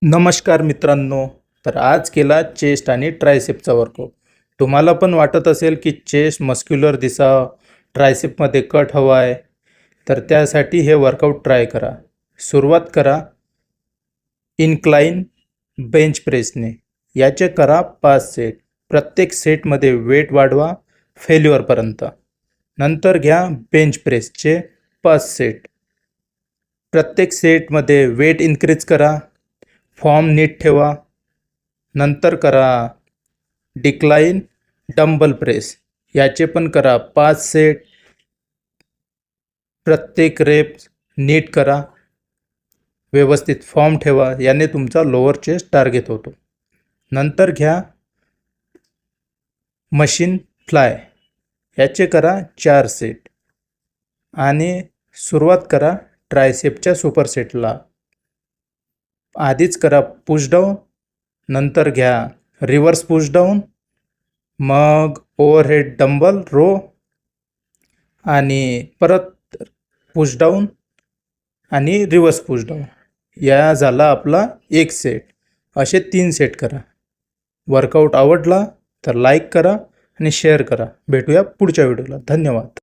नमस्कार मित्रांनो. तर आज केला चेस्ट आणि ट्रायसेपचा वर्कआउट. तुम्हाला पण वाटत असेल की चेस्ट मस्क्युलर दिसावं, ट्रायसेपमध्ये कट हवा आहे, तर त्यासाठी हे वर्कआउट ट्राय करा. सुरुवात करा इन्क्लाइन बेंच प्रेसने. याचे करा 5 सेट. प्रत्येक सेटमध्ये वेट वाढवा फेल्युअरपर्यंत. नंतर घ्या बेंच प्रेसचे 5 सेट. प्रत्येक सेटमध्ये वेट इन्क्रीज करा. फॉर्म नीट ठेवा. नंतर करा डिक्लाइन डंबल प्रेस. याचे पण करा 5 सेट. प्रत्येक रेप नीट करा. व्यवस्थित फॉर्म ठेवा. याने तुमचा लोअर चेस्ट टार्गेट होतो. नंतर घ्या मशीन फ्लाय. याचे करा 4 सेट. आणि सुरुवात करा ट्रायसेपच्या सुपर सेटला. आधीच करा पुश डाऊन, नंतर घ्या रिव्हर्स पुश डाऊन, मग ओव्हरहेड डंबल रो आणि परत पुश डाऊन आणि रिव्हर्स पुश डाऊन. या झाला आपला एक सेट. असे 3 सेट करा. वर्कआउट आवडला तर लाईक करा आणि शेअर करा. भेटूया पुढच्या व्हिडिओला. धन्यवाद.